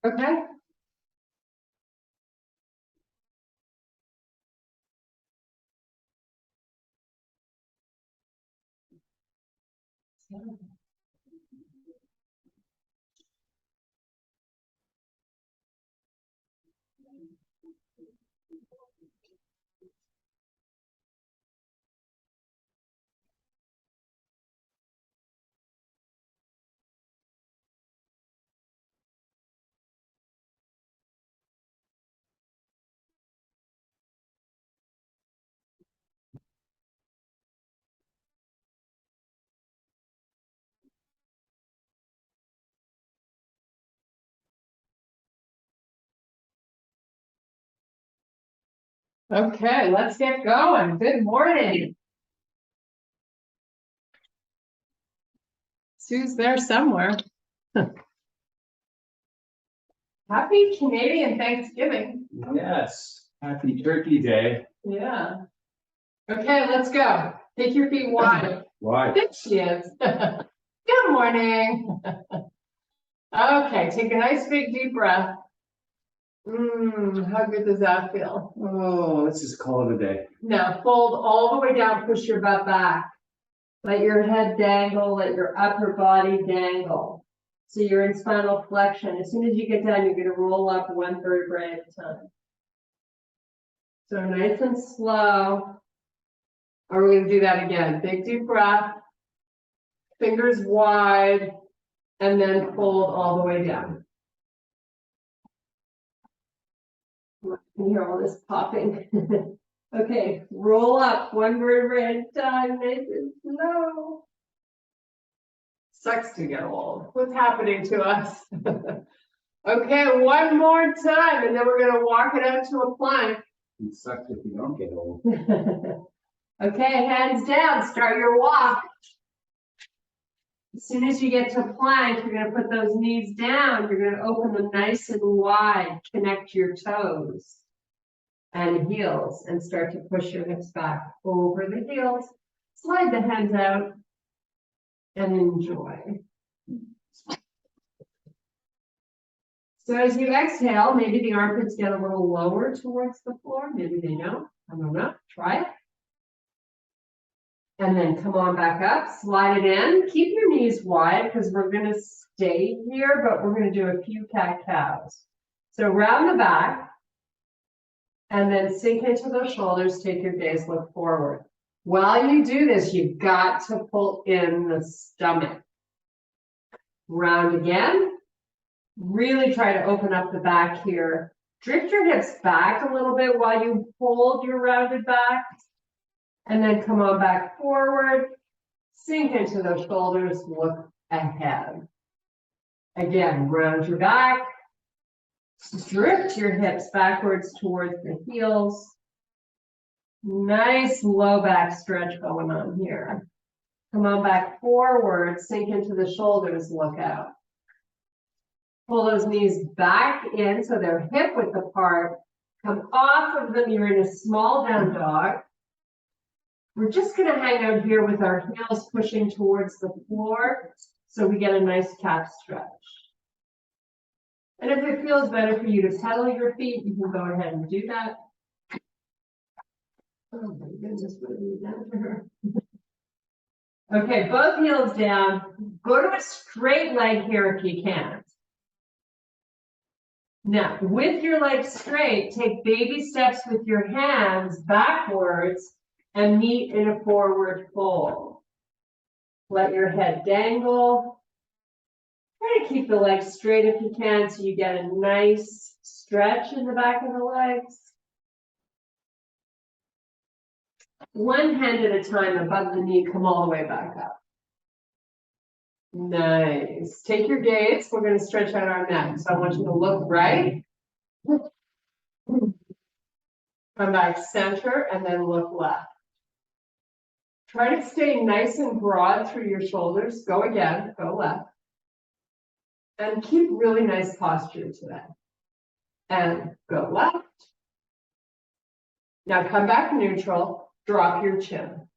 Okay. Okay, let's get going. Good morning. Sue's there somewhere. Happy Canadian Thanksgiving. Yes, happy Turkey Day. Yeah. Okay, let's go. Take your feet wide. Why? There she is. Good morning. Okay, take a nice big deep breath. How good does that feel? Oh, let's just call it a day. Now fold all the way down, push your butt back. Let your head dangle, let your upper body dangle. So you're in spinal flexion. As soon as you get down, you're going to roll up one vertebrae at a time. So nice and slow. Are we going to do that again? Big deep breath, fingers wide, and then fold all the way down. You can hear all this popping. Okay, roll up one vertebrae at a time, nice and slow. Sucks to get old. What's happening to us? Okay, one more time, and then we're gonna walk it out to a plank. It sucks if you don't get old. Okay, hands down, start your walk. As soon as you get to plank, you're gonna put those knees down, you're gonna open them nice and wide, connect your toes and heels, and start to push your hips back over the heels. Slide the hands out and enjoy. So as you exhale, maybe the armpits get a little lower towards the floor, maybe they don't, I don't know, try it. And then come on back up, slide it in, keep your knees wide because we're gonna stay here, but we're gonna do a few cat-cows. So round the back, and then sink into those shoulders, take your gaze, look forward. While you do this, you've got to pull in the stomach. Round again. Really try to open up the back here. Drift your hips back a little bit while you hold your rounded back. And then come on back forward. Sink into those shoulders, look ahead. Again, round your back. Drift your hips backwards towards the heels. Nice low back stretch going on here. Come on back forward, sink into the shoulders, look out. Pull those knees back in so they're hip width apart. Come off of them, you're in a small down dog. We're just gonna hang out here with our heels pushing towards the floor so we get a nice calf stretch. And if it feels better for you to pedal your feet, you can go ahead and do that. Oh my goodness, what have you done to her? Okay, both heels down. Go to a straight leg here if you can. Now, with your legs straight, take baby steps with your hands backwards and meet in a forward fold. Let your head dangle. Try to keep the legs straight if you can so you get a nice stretch in the back of the legs. One hand at a time above the knee, come all the way back up. Nice. Take your gaze. We're going to stretch out our neck. So I want you to look right. Come back center and then look left. Try to stay nice and broad through your shoulders. Go again. Go left. And keep really nice posture today. And go left. Now come back neutral. Drop your chin.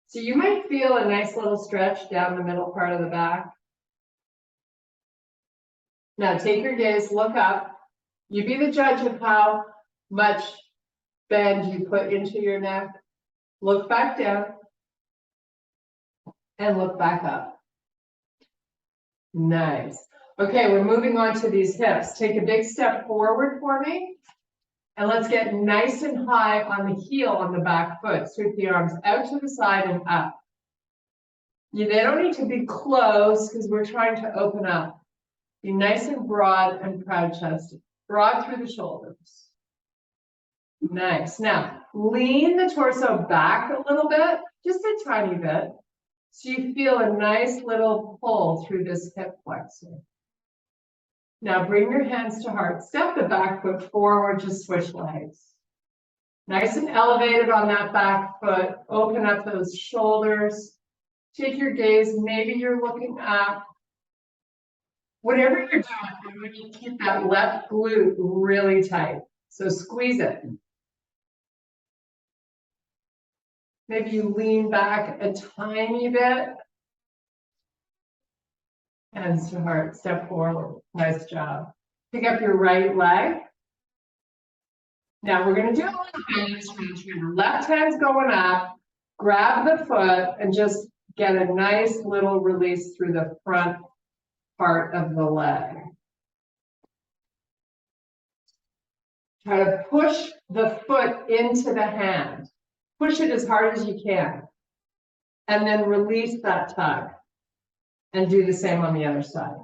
So you might feel a nice little stretch down the middle part of the back. Now take your gaze, look up. You be the judge of how much bend you put into your neck. Look back down and look back up. Nice. Okay, we're moving on to these hips. Take a big step forward for me. And let's get nice and high on the heel on the back foot. Sweep the arms out to the side and up. They don't need to be close because we're trying to open up. Be nice and broad and proud chested. Broad through the shoulders. Nice. Now, lean the torso back a little bit, just a tiny bit. So you feel a nice little pull through this hip flexor. Now bring your hands to heart. Step the back foot forward, just switch legs. Nice and elevated on that back foot. Open up those shoulders. Take your gaze. Maybe you're looking up. Whatever you're doing, you need to keep that left glute really tight. So squeeze it. Maybe you lean back a tiny bit. Hands to heart, step forward. Nice job. Pick up your right leg. Now we're going to do a little hand stretch here. The left hand's going up. Grab the foot and just get a nice little release through the front part of the leg. Try to push the foot into the hand. Push it as hard as you can. And then release that tug. And do the same on the other side.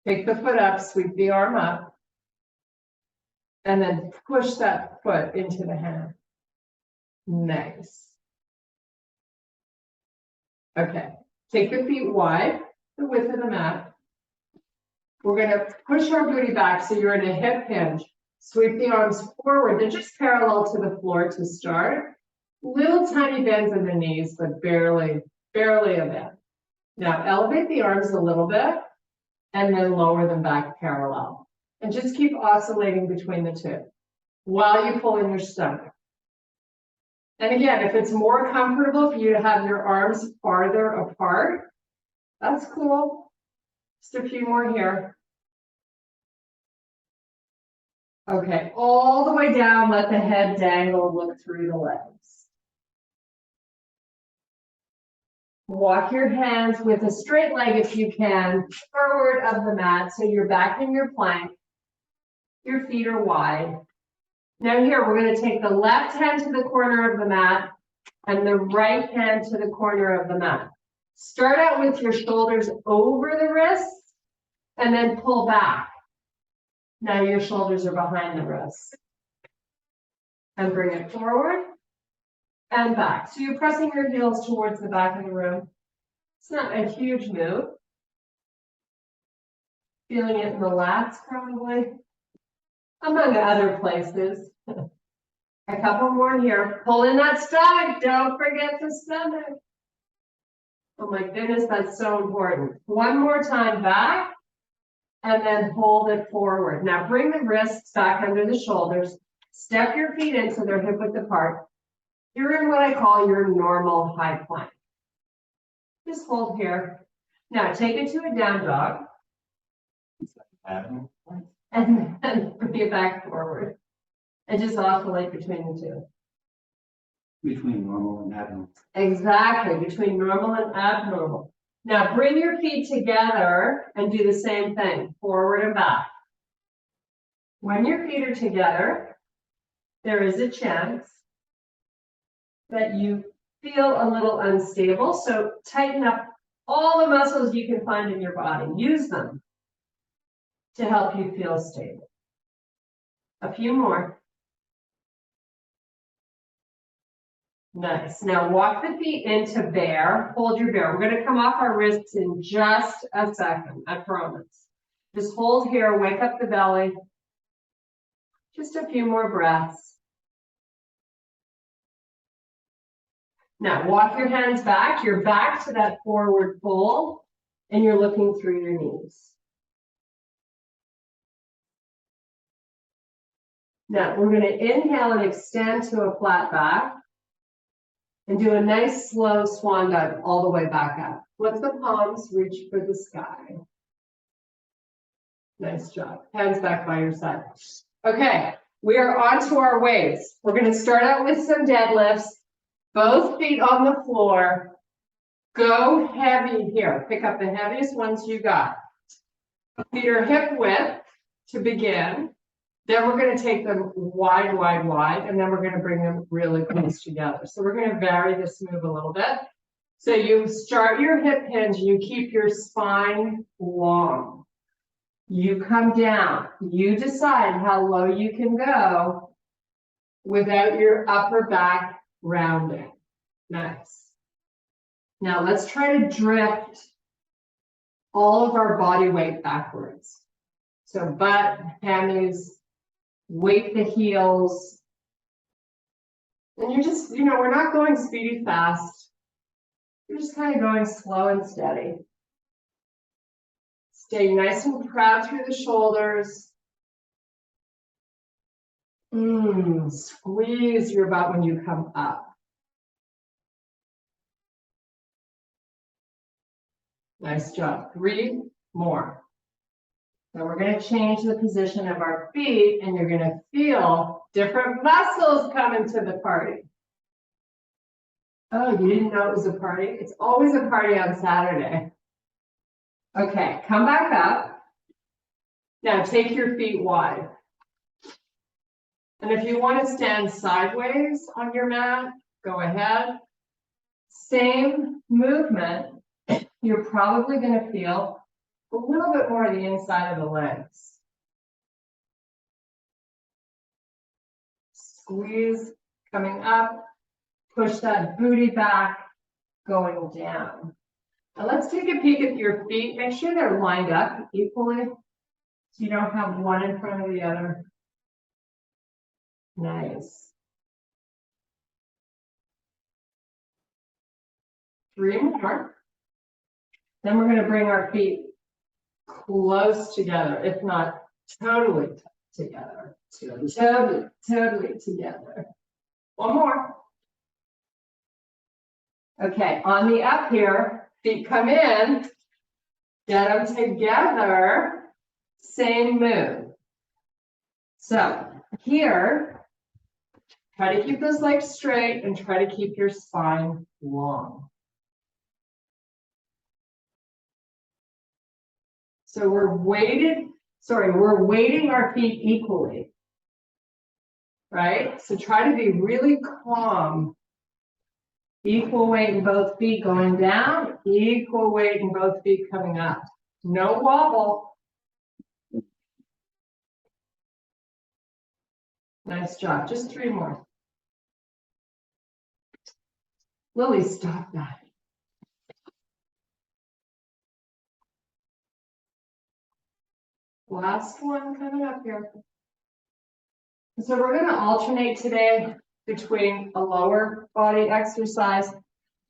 Take the foot up, sweep the arm up. And then push that foot into the hand. Nice. Okay, take the feet wide, the width of the mat. We're going to push our booty back so you're in a hip hinge. Sweep the arms forward. They're just parallel to the floor to start. Little tiny bends in the knees, but barely a bend. Now elevate the arms a little bit and then lower them back parallel. And just keep oscillating between the two while you pull in your stomach. And again, if it's more comfortable for you to have your arms farther apart, that's cool. Just a few more here. Okay, all the way down, let the head dangle, look through the legs. Walk your hands with a straight leg if you can, forward of the mat, so you're back in your plank. Your feet are wide. Now here, we're going to take the left hand to the corner of the mat and the right hand to the corner of the mat. Start out with your shoulders over the wrists and then pull back. Now your shoulders are behind the wrists. And bring it forward and back. So you're pressing your heels towards the back of the room. It's not a huge move. Feeling it in the lats probably, among other places. A couple more here. Pull in that stomach. Don't forget the stomach. Oh my goodness, that's so important. One more time back and then hold it forward. Now bring the wrists back under the shoulders. Step your feet in so they're hip width apart. You're in what I call your normal high plank. Just hold here. Now take it to a down dog. And then bring it back forward. And just oscillate between the two. Between normal and abnormal. Exactly, between normal and abnormal. Now bring your feet together and do the same thing, forward and back. When your feet are together, there is a chance that you feel a little unstable. So tighten up all the muscles you can find in your body. Use them to help you feel stable. A few more. Nice. Now walk the feet into bear. Hold your bear. We're going to come off our wrists in just a second, I promise. Just hold here, wake up the belly. Just a few more breaths. Now walk your hands back. You're back to that forward fold and you're looking through your knees. Now we're going to inhale and extend to a flat back. And do a nice slow swan dive all the way back up. Lift the palms, reach for the sky. Nice job. Hands back by your side. Okay, we are on to our weights. We're going to start out with some deadlifts. Both feet on the floor. Go heavy here. Pick up the heaviest ones you got. Feet are hip width to begin. Then we're going to take them wide, wide, wide, and then we're going to bring them really close together. So we're going to vary this move a little bit. So you start your hip hinge, you keep your spine long. You come down. You decide how low you can go without your upper back rounding. Nice. Now let's try to drift all of our body weight backwards. So butt, hammies, weight the heels. And you're just, we're not going speedy fast. You're just kind of going slow and steady. Stay nice and proud through the shoulders. Squeeze your butt when you come up. Nice job. 3 more. Now we're going to change the position of our feet, and you're going to feel different muscles come into the party. Oh, you didn't know it was a party? It's always a party on Saturday. Okay, come back up. Now take your feet wide. And if you want to stand sideways on your mat, go ahead. Same movement. You're probably going to feel a little bit more of the inside of the legs. Squeeze coming up. Push that booty back, going down. Now let's take a peek at your feet. Make sure they're lined up equally, so you don't have one in front of the other. Nice. 3 more. Then we're going to bring our feet close together, if not totally together. Totally together. 1 more. Okay, on the up here, feet come in, get them together, same move. So here, try to keep those legs straight and try to keep your spine long. So we're weighting our feet equally, right? So try to be really calm. Equal weight in both feet going down, equal weight in both feet coming up. No wobble. Nice job. Just 3 more. Lily, stop that. Last one coming up here. So we're going to alternate today between a lower body exercise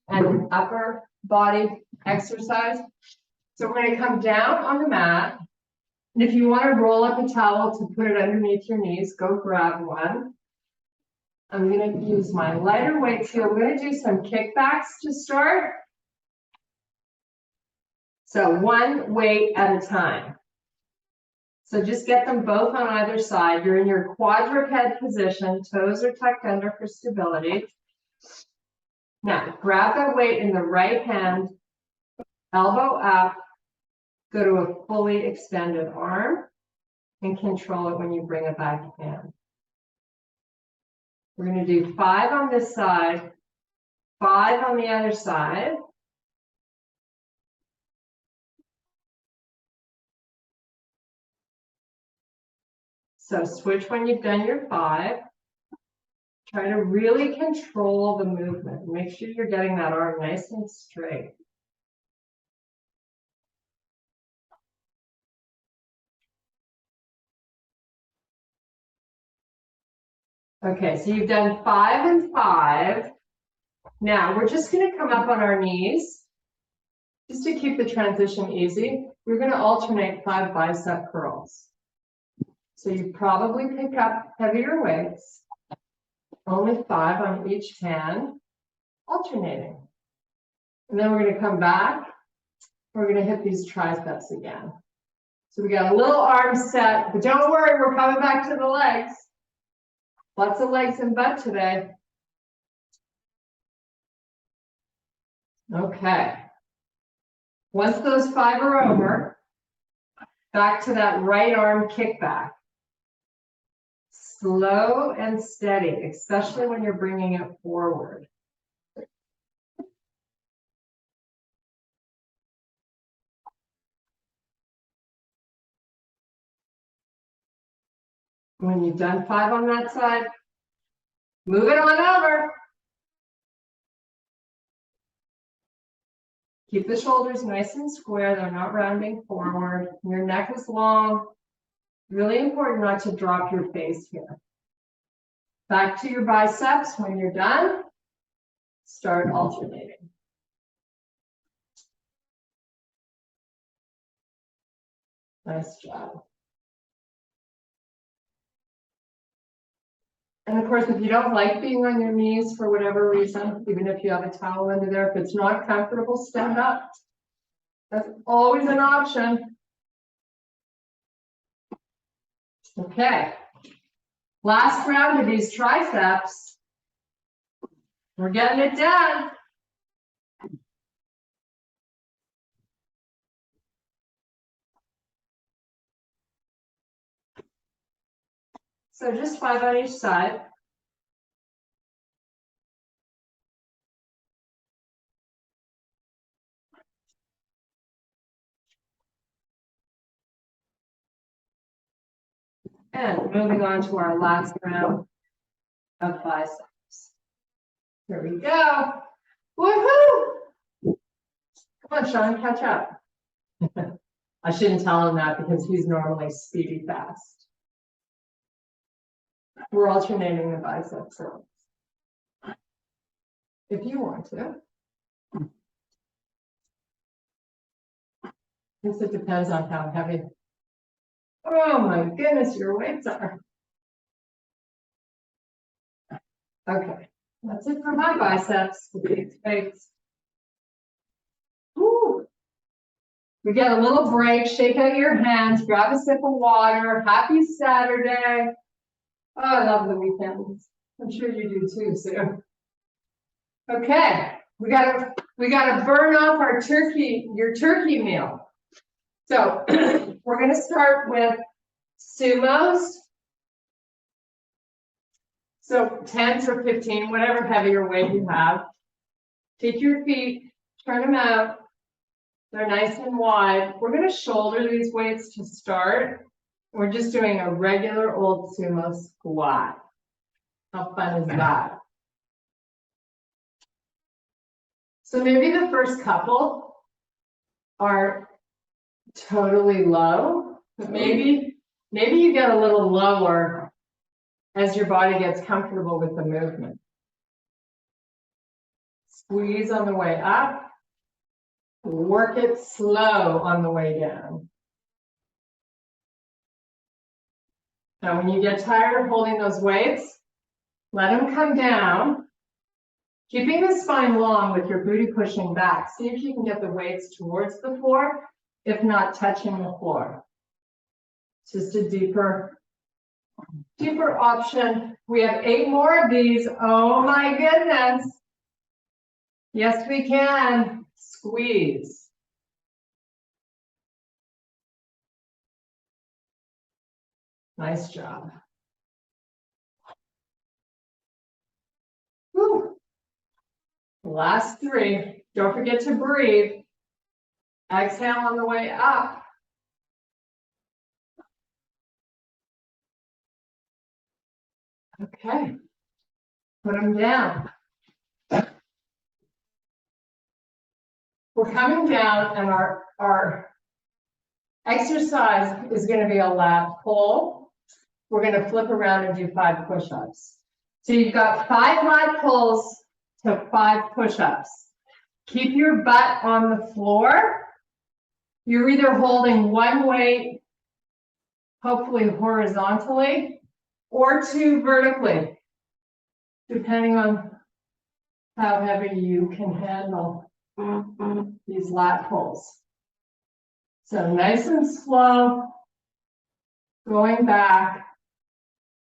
and an upper body exercise. So we're going to come down on the mat. And if you want to roll up a towel to put it underneath your knees, go grab one. I'm going to use my lighter weights here. We're going to do some kickbacks to start. So 1 weight at a time. So just get them both on either side. You're in your quadruped position. Toes are tucked under for stability. Now, grab that weight in the right hand, elbow up, go to a fully extended arm, and control it when you bring it back in. We're going to do 5 on this side, 5 on the other side. So switch when you've done your 5. Try to really control the movement. Make sure you're getting that arm nice and straight. Okay, so you've done 5 and 5. Now we're just going to come up on our knees. Just to keep the transition easy, we're going to alternate 5 bicep curls. So you probably pick up heavier weights, only 5 on each hand, alternating. And then we're going to come back. We're going to hit these triceps again. So we got a little arm set, but don't worry, we're coming back to the legs. Lots of legs and butt today. Okay. Once those 5 are over, back to that right arm kickback. Slow and steady, especially when you're bringing it forward. When you've done 5 on that side, move it on over. Keep the shoulders nice and square. They're not rounding forward. Your neck is long. Really important not to drop your face here. Back to your biceps. When you're done, start alternating. Nice job. And of course, if you don't like being on your knees for whatever reason, even if you have a towel under there, if it's not comfortable, stand up. That's always an option. Okay. Last round of these triceps. We're getting it done. So just 5 on each side. And moving on to our last round of biceps. Here we go. Woohoo! Come on, Sean, catch up. I shouldn't tell him that because he's normally speedy fast. We're alternating the biceps curls. If you want to. I guess it depends on how heavy. Oh my goodness, your weights are. Okay, that's it for my biceps. Big weights. Woo. We get a little break, shake out your hands, grab a sip of water. Happy Saturday. Oh, I love the weekends. I'm sure you do too, Sue. Okay, we gotta burn off our your turkey meal. So we're gonna start with sumos. So 10s or 15, whatever heavier weight you have. Take your feet, turn them out. They're nice and wide. We're gonna shoulder these weights to start. We're just doing a regular old sumo squat. How fun is that? So maybe the first couple are totally low, but maybe you get a little lower as your body gets comfortable with the movement. Squeeze on the way up, work it slow on the way down. Now, when you get tired of holding those weights, let them come down, keeping the spine long with your booty pushing back. See if you can get the weights towards the floor, if not touching the floor. Just a deeper option. We have 8 more of these. Oh my goodness. Yes, we can. Squeeze. Nice job. Whew. Last 3. Don't forget to breathe. Exhale on the way up. Okay. Put them down. We're coming down and our exercise is going to be a lat pull. We're going to flip around and do 5 push-ups. So you've got 5 lat pulls to 5 push-ups. Keep your butt on the floor. You're either holding one weight, hopefully horizontally, or 2 vertically, depending on how heavy you can handle these lat pulls. So nice and slow. going back,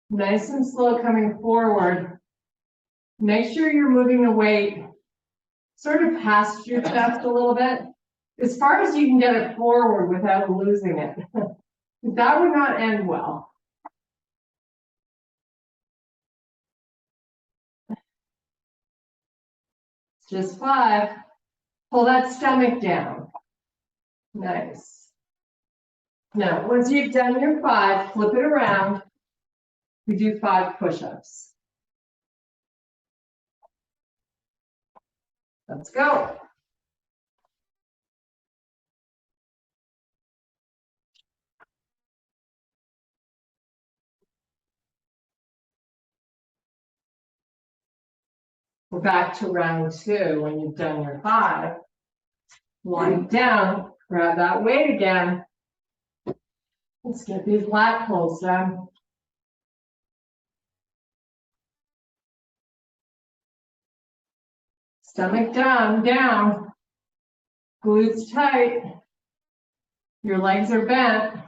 nice and slow coming forward. Make sure you're moving the weight sort of past your chest a little bit, as far as you can get it forward without losing it. That would not end well. Just 5. Pull that stomach down. Nice. Now, once you've done your 5, flip it around. We do 5 push-ups. Let's go. We're back to round 2 when you've done your 5. Wind down, grab that weight again. Let's get these lat pulls done. Stomach down, down. Glutes tight. Your legs are bent.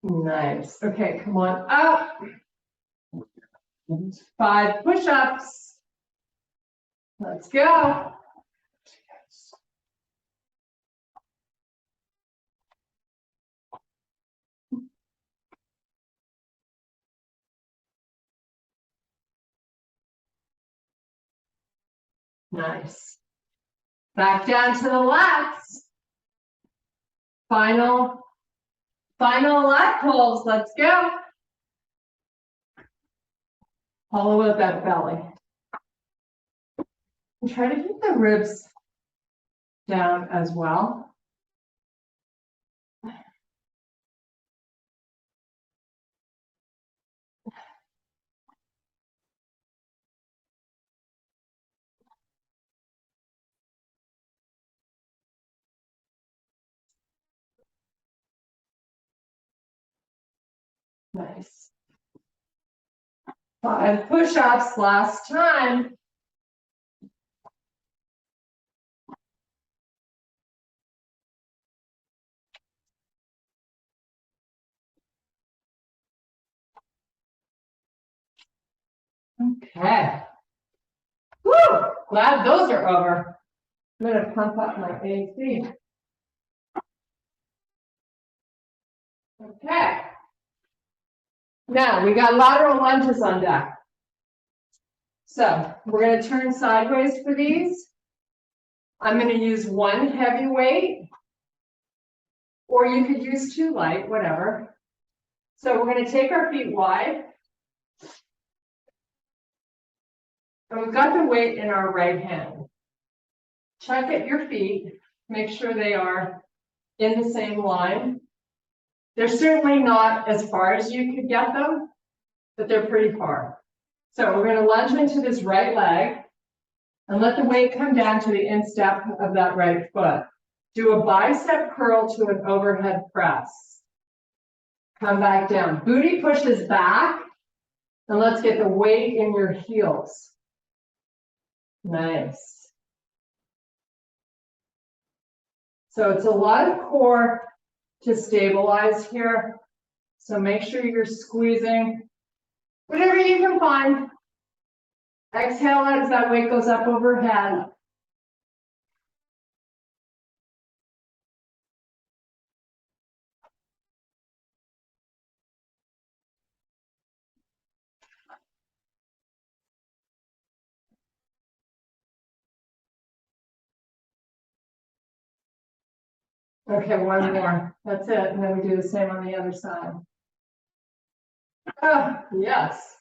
Nice. Okay, come on up. 5 push-ups. Let's go. Nice. Back down to the lats. Final lat pulls. Let's go. Hollow out that belly. And try to keep the ribs down as well. Nice. 5 push-ups last time. Okay. Woo! Glad those are over. I'm gonna pump up my AC. Okay. Now we got lateral lunges on deck. So we're going to turn sideways for these. I'm going to use 1 heavy weight, or you could use 2 light, whatever. So we're going to take our feet wide. And we've got the weight in our right hand. Check at your feet, make sure they are in the same line. They're certainly not as far as you could get them, but they're pretty far. So we're going to lunge into this right leg and let the weight come down to the instep of that right foot. Do a bicep curl to an overhead press. Come back down. Booty pushes back, and let's get the weight in your heels. Nice. So it's a lot of core to stabilize here. So make sure you're squeezing whatever you can find. Exhale as that weight goes up overhead. Okay, 1 more. That's it. And then we do the same on the other side. Oh, yes.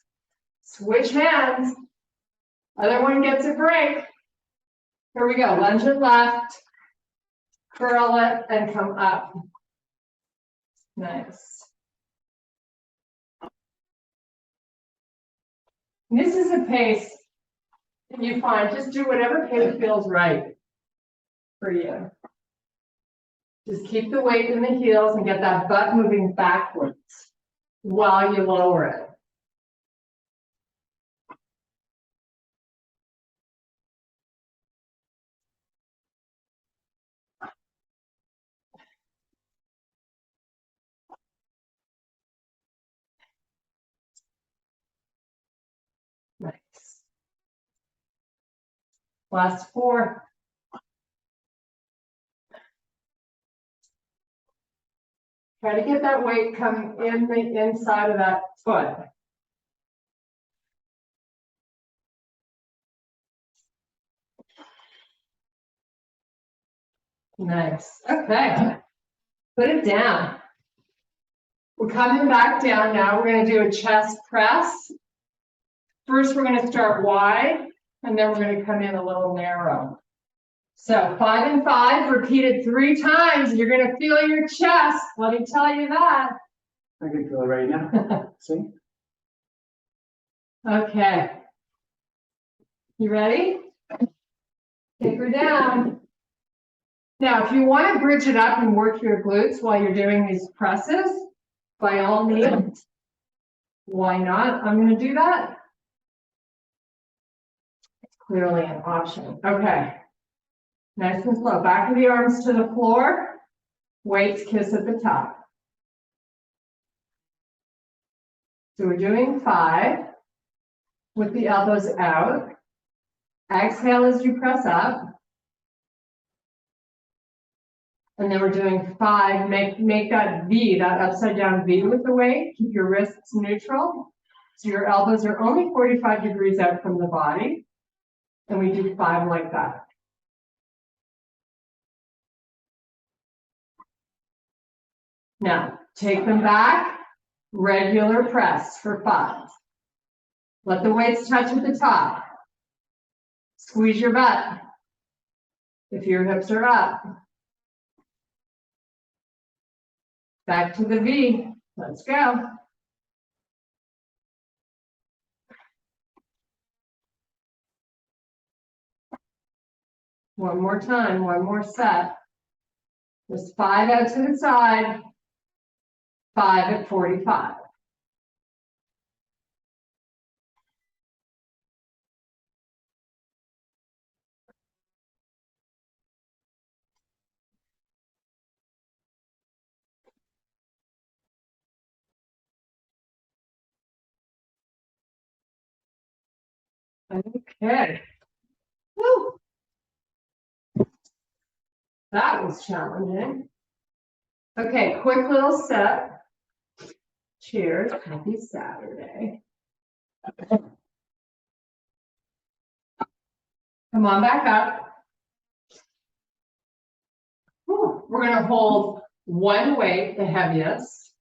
Switch hands. Other one gets a break. Here we go. Lunge it left. Curl it and come up. Nice. This is a pace that you find. Just do whatever pace feels right for you. Just keep the weight in the heels and get that butt moving backwards while you lower it. Nice. Last 4. Try to get that weight come in the inside of that foot. Nice. Okay. Put it down. We're coming back down now. We're going to do a chest press. First, we're going to start wide, and then we're going to come in a little narrow. So 5 and 5, repeated 3 times. You're going to feel your chest. Let me tell you that. I can feel it right now. See? Okay. You ready? Take her down. Now, if you want to bridge it up and work your glutes while you're doing these presses, by all means, why not? I'm going to do that. It's clearly an option. Okay. Nice and slow. Back of the arms to the floor. Weights kiss at the top. So we're doing 5 with the elbows out. Exhale as you press up. And then we're doing 5. Make that V, that upside down V with the weight. Keep your wrists neutral. So your elbows are only 45 degrees out from the body. And we do 5 like that. Now, take them back. Regular press for 5. Let the weights touch at the top. Squeeze your butt if your hips are up. Back to the V. Let's go. One more time, one more set. Just 5 out to the side. 5 at 45. Okay. Woo. That was challenging. Okay, quick little set. Cheers. Happy Saturday. Come on back up. Whew. We're going to hold one weight, the heaviest.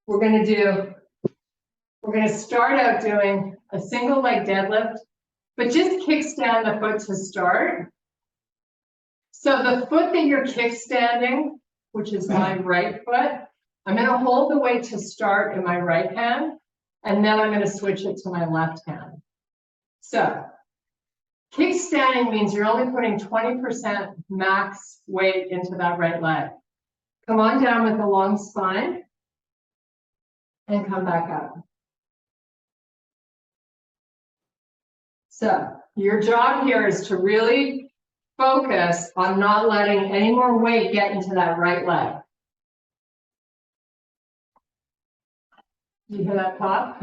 We're going to start out doing a single leg deadlift, but just kickstand the foot to start. So the foot that you're kickstanding, which is my right foot, I'm going to hold the weight to start in my right hand, and then I'm going to switch it to my left hand. So kickstanding means you're only putting 20% max weight into that right leg. Come on down with a long spine and come back up. So your job here is to really focus on not letting any more weight get into that right leg. Do you hear that pop?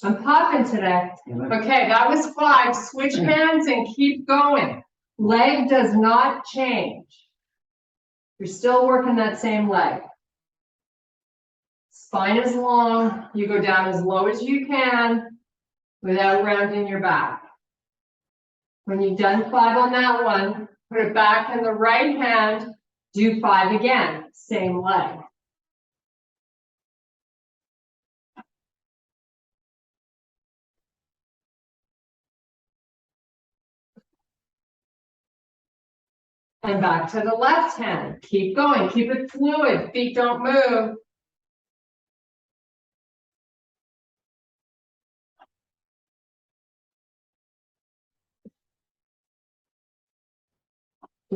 I'm popping today. Okay, that was 5. Switch hands and keep going. Leg does not change. You're still working that same leg. Spine is long. You go down as low as you can without rounding your back. When you've done 5 on that one, put it back in the right hand, do 5 again, same leg. And back to the left hand. Keep going, keep it fluid, feet don't move.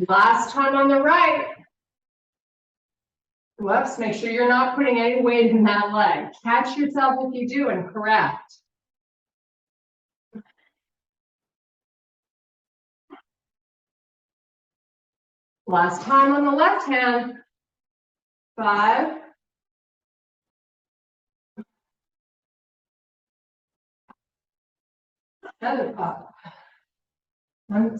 Last time on the right. Whoops, make sure you're not putting any weight in that leg. Catch yourself if you do and correct. Last time on the left hand. 5. Feather pop. I'm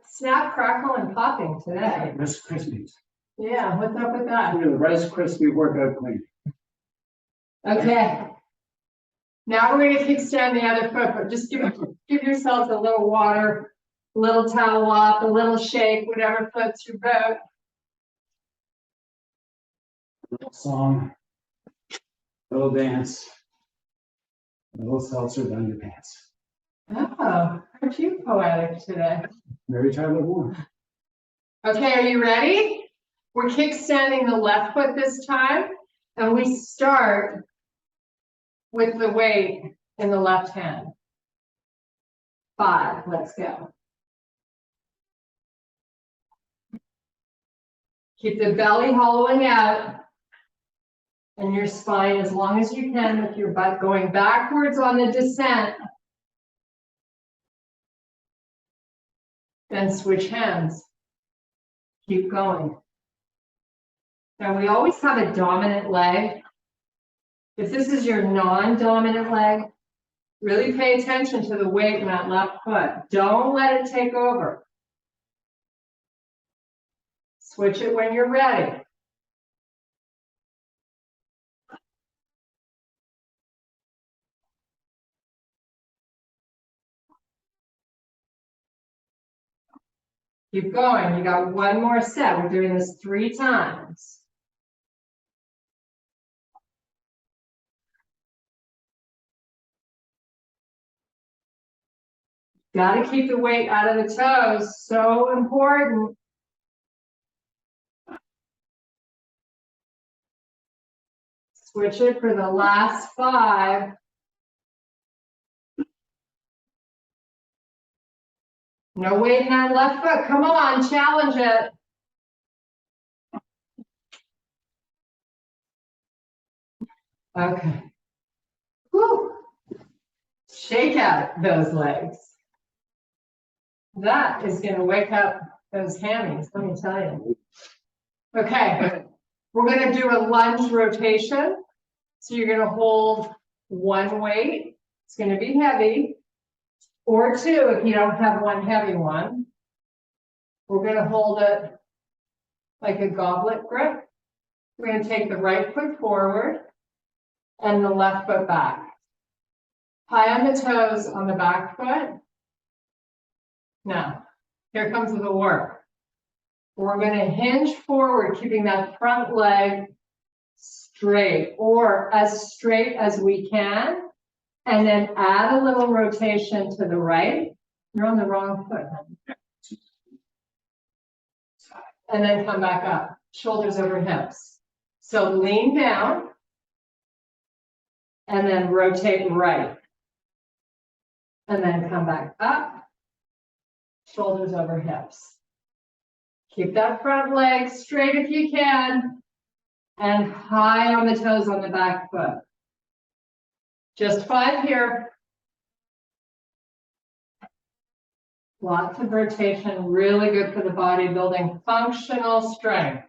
snap, crackle, and popping today. Rice Krispies. Yeah, what's up with that? The Rice Krispie workout clean. Okay. Now we're gonna kickstand the other foot, but just give yourselves a little water, a little towel up, a little shake, whatever floats your boat. Little song. Little dance. Little seltzer down your pants. Oh, aren't you poetic today? Mary Tyler Moore. Okay, are you ready? We're kickstanding the left foot this time, and we start with the weight in the left hand. 5, let's go. Keep the belly hollowing out and your spine as long as you can with your butt going backwards on the descent. Then switch hands. Keep going. Now we always have a dominant leg. If this is your non-dominant leg, really pay attention to the weight in that left foot. Don't let it take over. Switch it when you're ready. Keep going. You got one more set. We're doing this 3 times. Got to keep the weight out of the toes. So important. Switch it for the last 5. No weight in that left foot. Come on, challenge it. Okay. Whew. Shake out those legs. That is going to wake up those hammies, let me tell you. Okay, we're going to do a lunge rotation. So you're going to hold one weight. It's going to be heavy, or 2 if you don't have one heavy one. We're going to hold it like a goblet grip. We're going to take the right foot forward and the left foot back. High on the toes on the back foot. Now, here comes the work. We're going to hinge forward, keeping that front leg straight, or as straight as we can, and then add a little rotation to the right. You're on the wrong foot, honey. And then come back up, shoulders over hips. So lean down, and then rotate right. And then come back up, shoulders over hips. Keep that front leg straight if you can, and high on the toes on the back foot. Just 5 here. Lots of rotation, really good for the body, building functional strength.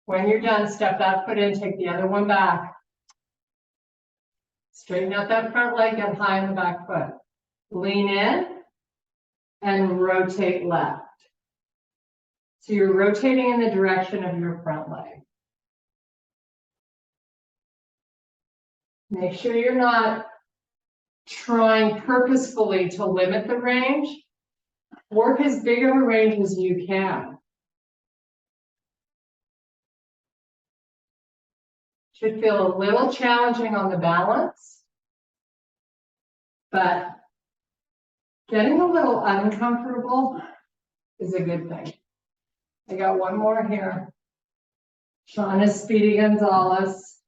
When you're done, step that foot in, take the other one back. Straighten out that front leg and high on the back foot. Lean in and rotate left. So you're rotating in the direction of your front leg. Make sure you're not trying purposefully to limit the range. Work as big of a range as you can. Should feel a little challenging on the balance, but getting a little uncomfortable is a good thing. I got one more here. Shauna Speedy Gonzalez.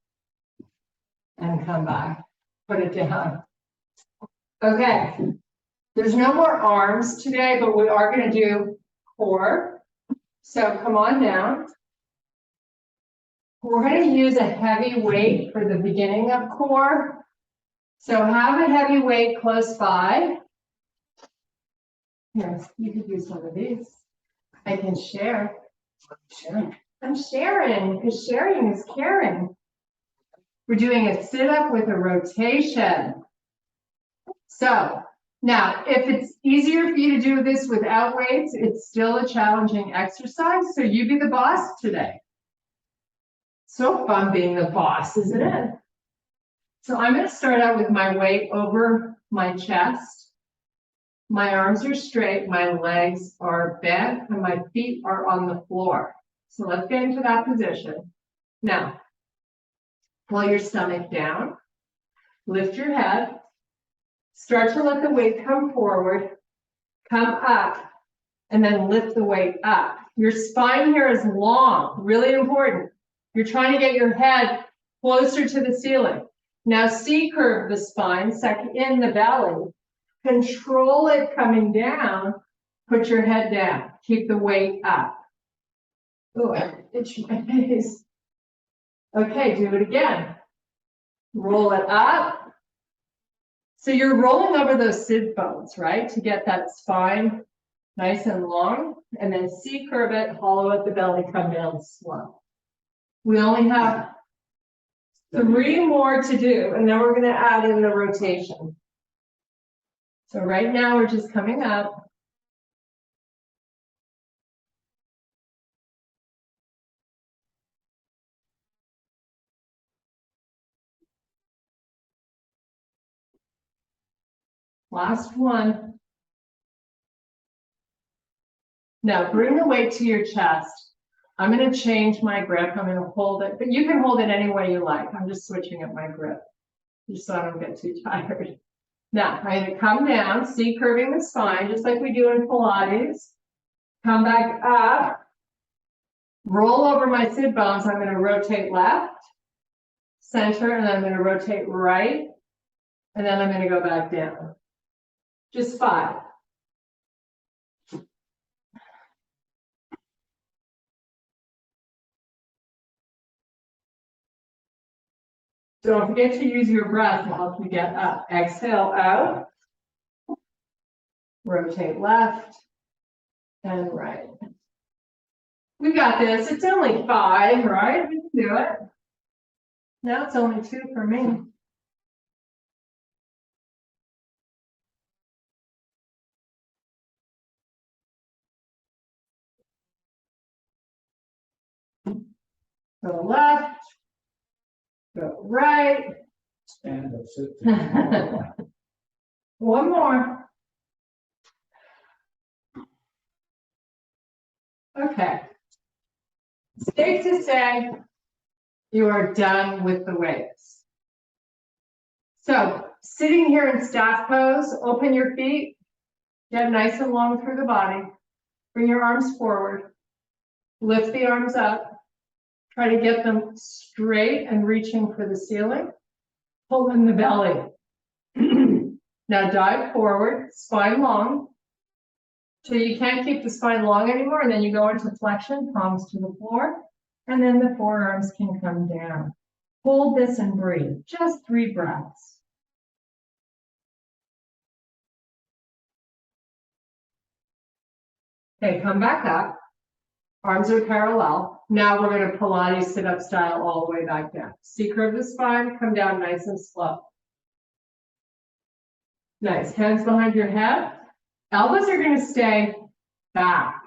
And come back. Put it down. Okay. There's no more arms today, but we are going to do core. So come on down. We're going to use a heavy weight for the beginning of core. So have a heavy weight close by. Here, you could use one of these. I can share. I'm sharing because sharing is caring. We're doing a sit-up with a rotation. So now, if it's easier for you to do this without weights, it's still a challenging exercise. So you be the boss today. So fun being the boss, isn't it? So I'm going to start out with my weight over my chest. My arms are straight, my legs are bent, and my feet are on the floor. So let's get into that position. Now, pull your stomach down, lift your head, start to let the weight come forward, come up, and then lift the weight up. Your spine here is long, really important. You're trying to get your head closer to the ceiling. Now C-curve the spine, suck in the belly. Control it coming down, put your head down, keep the weight up. Oh, I itch my face. Okay, do it again. Roll it up. So you're rolling over those sit bones, right? To get that spine nice and long, and then C-curve it, hollow out the belly, come down slow. We only have 3 more to do, and then we're going to add in the rotation. So right now we're just coming up. Last one. Now bring the weight to your chest. I'm going to change my grip. I'm going to hold it, but you can hold it any way you like. I'm just switching up my grip, just so I don't get too tired. Now, I'm going to come down, C-curving the spine, just like we do in Pilates. Come back up. Roll over my sit bones. I'm going to rotate left, center, and then I'm going to rotate right. And then I'm going to go back down. Just 5. Don't forget to use your breath to help you get up. Exhale out. Rotate left and right. We got this. It's only 5, right? We can do it. Now it's only 2 for me. Go left. Go right. Stand up, sit down. One more. Okay. Safe to say you are done with the weights. So sitting here in staff pose, open your feet, get nice and long through the body. Bring your arms forward. Lift the arms up. Try to get them straight and reaching for the ceiling. Pull in the belly. Now dive forward, spine long. So you can't keep the spine long anymore, and then you go into flexion, palms to the floor, and then the forearms can come down. Hold this and breathe, just 3 breaths. Okay, come back up. Arms are parallel. Now we're going to Pilates sit-up style all the way back down. C-curve the spine, come down nice and slow. Nice, hands behind your head. Elbows are going to stay back.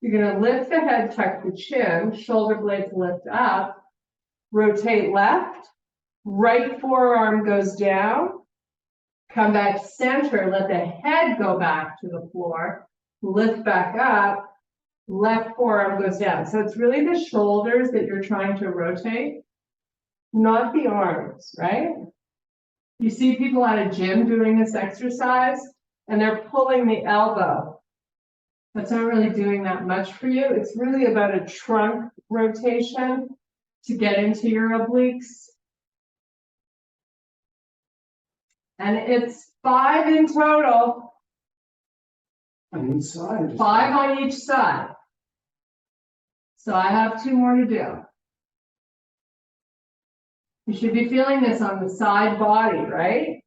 You're going to lift the head, tuck the chin, shoulder blades lift up, rotate left, right forearm goes down, come back center, let the head go back to the floor, lift back up, left forearm goes down. So it's really the shoulders that you're trying to rotate, not the arms, right? You see people at a gym doing this exercise and they're pulling the elbow. That's not really doing that much for you. It's really about a trunk rotation to get into your obliques. And it's 5 in total. On each side. 5 on each side. So I have 2 more to do. You should be feeling this on the side body, right?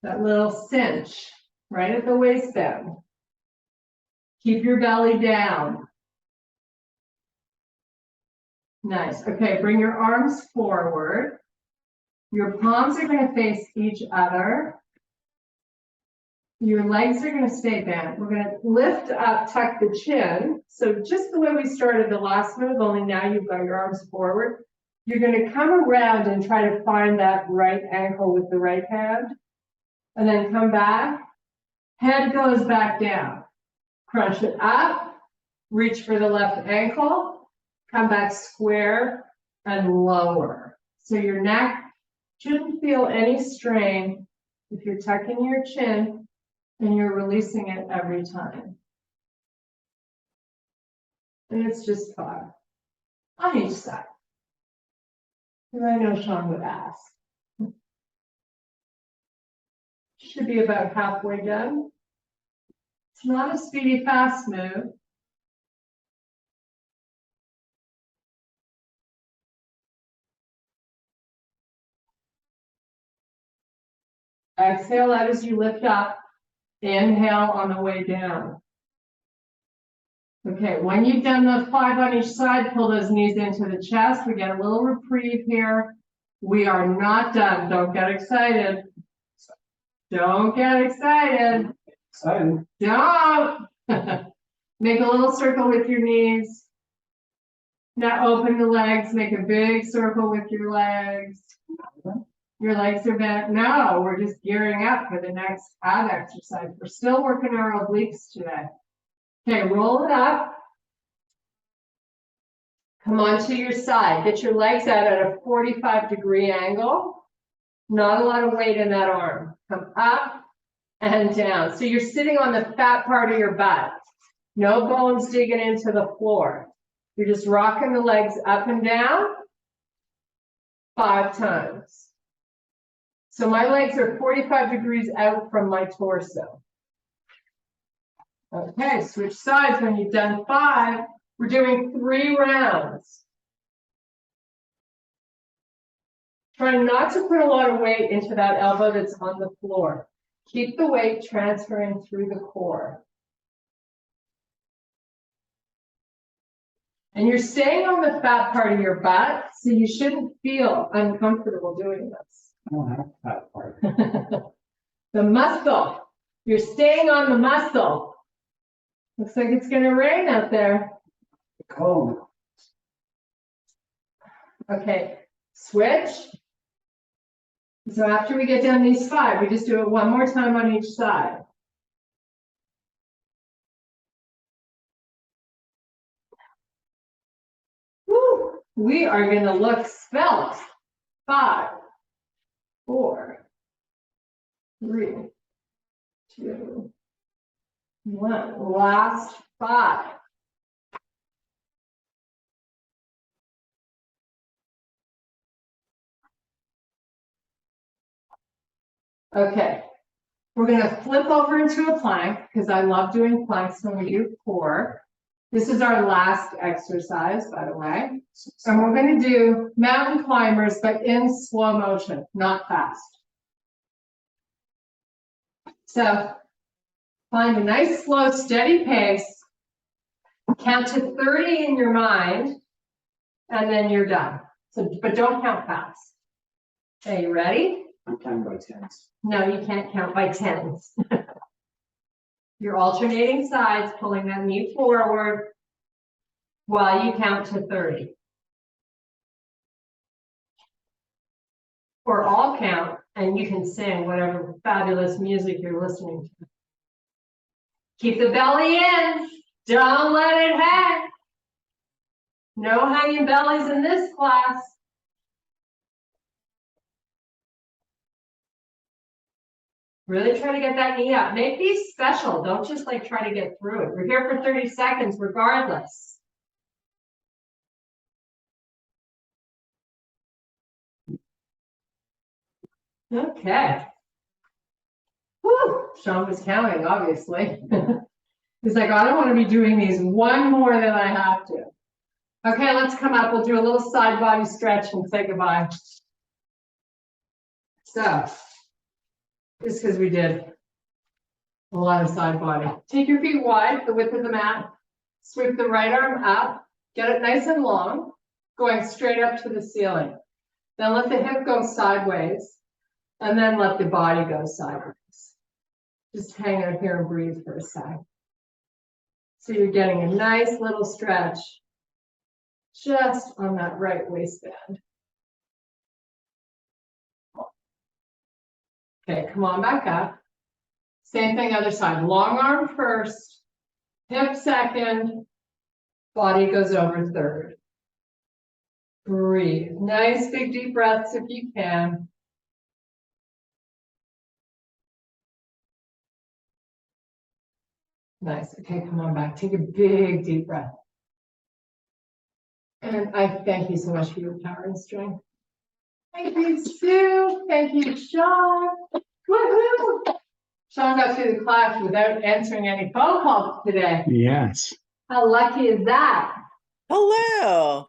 That little cinch right at the waistband. Keep your belly down. Nice. Okay, bring your arms forward. Your palms are going to face each other. Your legs are going to stay bent. We're going to lift up, tuck the chin. So just the way we started the last move, only now you've got your arms forward. You're going to come around and try to find that right ankle with the right hand. And then come back. Head goes back down. Crunch it up. Reach for the left ankle. Come back square and lower. So your neck shouldn't feel any strain if you're tucking your chin and you're releasing it every time. And it's just 5 on each side. And I know Sean would ask. Should be about halfway done. It's not a speedy, fast move. Exhale out as you lift up. Inhale on the way down. Okay, when you've done the 5 on each side, pull those knees into the chest. We get a little reprieve here. We are not done. Don't get excited. Don't get excited. Excited. Don't. Make a little circle with your knees. Now open the legs. Make a big circle with your legs. Your legs are bent. No, we're just gearing up for the next ab exercise. We're still working our obliques today. Okay, roll it up. Come onto your side. Get your legs out at a 45-degree angle. Not a lot of weight in that arm. Come up and down. So you're sitting on the fat part of your butt. No bones digging into the floor. You're just rocking the legs up and down 5 times. So my legs are 45 degrees out from my torso. Okay, switch sides. When you've done 5, we're doing 3 rounds. Try not to put a lot of weight into that elbow that's on the floor. Keep the weight transferring through the core. And you're staying on the fat part of your butt, so you shouldn't feel uncomfortable doing this. I don't have that part. The muscle. You're staying on the muscle. Looks like it's going to rain out there. Cold. Okay, switch. So after we get done these 5, we just do it one more time on each side. Woo. We are going to look svelte. 5, 4, 3, 2, 1. Last 5. Okay, we're going to flip over into a plank because I love doing planks when we do core. This is our last exercise, by the way. And we're going to do mountain climbers, but in slow motion, not fast. So find a nice, slow, steady pace. Count to 30 in your mind, and then you're done. So, but don't count fast. Okay, you ready? I'm counting by 10s. No, you can't count by 10s. You're alternating sides, pulling that knee forward while you count to 30. Or all count, and you can sing whatever fabulous music you're listening to. Keep the belly in. Don't let it hang. No hanging bellies in this class. Really try to get that knee up. Make these special. Don't just like try to get through it. We're here for 30 seconds regardless. Okay. Whew. Sean was counting, obviously. He's like, I don't want to be doing these one more than I have to. Okay, let's come up. We'll do a little side body stretch and say goodbye. So, just because we did a lot of side body. Take your feet wide, the width of the mat. Sweep the right arm up. Get it nice and long. going straight up to the ceiling. Then let the hip go sideways, and then let the body go sideways. Just hang out here and breathe for a sec. So you're getting a nice little stretch just on that right waistband. Okay, come on back up. Same thing, other side. Long arm first, hip second, body goes over third. Breathe. Nice big deep breaths if you can. Nice. Okay, come on back. Take a big deep breath. And I thank you so much for your power and strength. Thank you, Sue. Thank you, Sean. Woohoo! Sean got through the class without answering any phone calls today. Yes. How lucky is that? Hello.